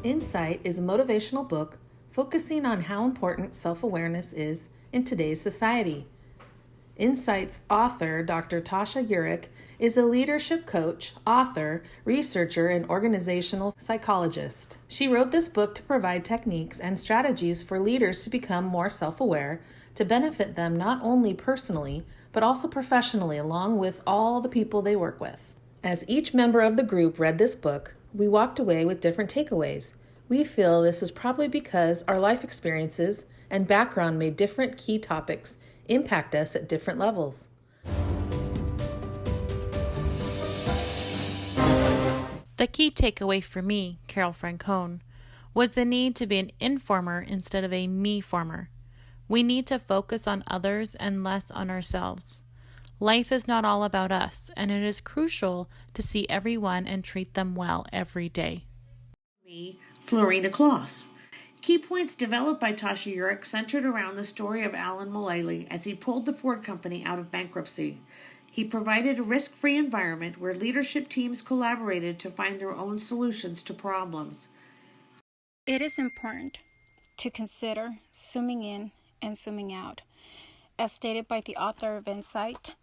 Insight is a motivational book focusing on how important self-awareness is in today's society. Insight's author, Dr. Tasha Eurich, is a leadership coach, author, researcher, and organizational psychologist. She wrote this book to provide techniques and strategies for leaders to become more self-aware, to benefit them not only personally, but also professionally, along with all the people they work with. As each member of the group read this book, we walked away with different takeaways. We feel this is probably because our life experiences and background made different key topics impact us at different levels. The key takeaway for me, Carol Francone, was the need to be an informer instead of a me-former. We need to focus on others and less on ourselves. Life is not all about us, and it is crucial to see everyone and treat them well every day. Florina Kloss. Key points developed by Tasha Eurich centered around the story of Alan Mulally as he pulled the Ford company out of bankruptcy. He provided a risk-free environment where leadership teams collaborated to find their own solutions to problems. It is important to consider zooming in and zooming out, as stated by the author of Insight.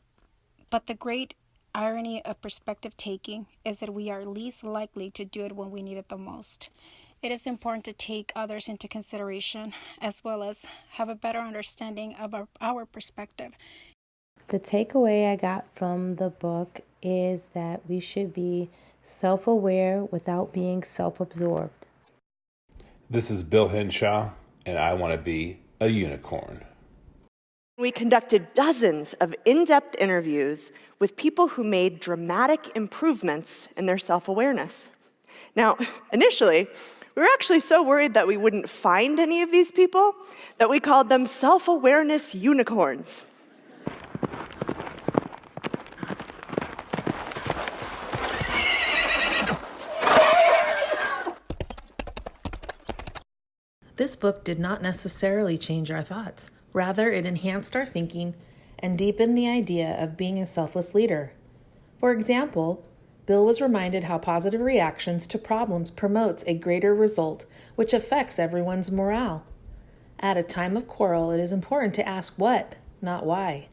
But the great irony of perspective taking is that we are least likely to do it when we need it the most. It is important to take others into consideration as well as have a better understanding of our perspective. The takeaway I got from the book is that we should be self-aware without being self-absorbed. This is Bill Henshaw, and I want to be a unicorn. We conducted dozens of in-depth interviews with people who made dramatic improvements in their self-awareness. Now, initially, we were actually so worried that we wouldn't find any of these people that we called them self-awareness unicorns. This book did not necessarily change our thoughts. Rather, it enhanced our thinking and deepened the idea of being a selfless leader. For example, Bill was reminded how positive reactions to problems promotes a greater result, which affects everyone's morale. At a time of quarrel, it is important to ask what, not why.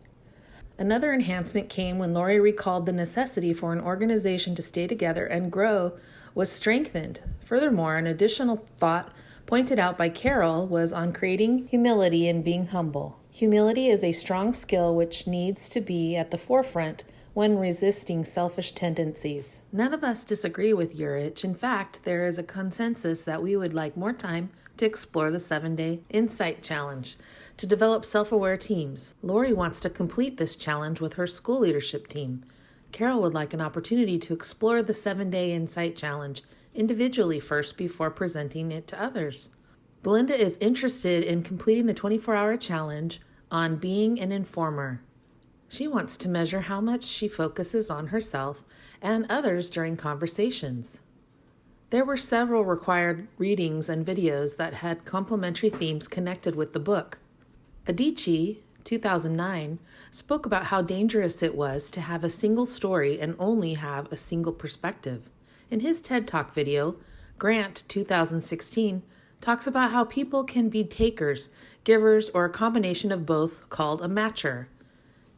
Another enhancement came when Lori recalled the necessity for an organization to stay together and grow was strengthened. Furthermore, an additional thought pointed out by Carol was on creating humility and being humble. Humility is a strong skill which needs to be at the forefront when resisting selfish tendencies. None of us disagree with Eurich. In fact, there is a consensus that we would like more time to explore the 7-day Insight Challenge to develop self-aware teams. Lori wants to complete this challenge with her school leadership team. Carol would like an opportunity to explore the 7-day Insight Challenge individually first before presenting it to others. Belinda is interested in completing the 24-hour challenge on being an informer. She wants to measure how much she focuses on herself and others during conversations. There were several required readings and videos that had complementary themes connected with the book. Adichie, 2009, spoke about how dangerous it was to have a single story and only have a single perspective. In his TED Talk video, Grant, 2016, talks about how people can be takers, givers, or a combination of both called a matcher.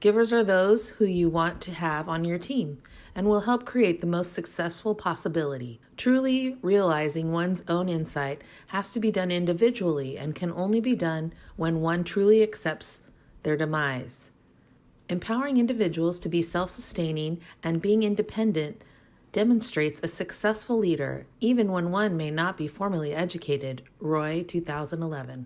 Givers are those who you want to have on your team and will help create the most successful possibility. Truly realizing one's own insight has to be done individually and can only be done when one truly accepts their demise. Empowering individuals to be self-sustaining and being independent demonstrates a successful leader, even when one may not be formally educated. Roy, 2011.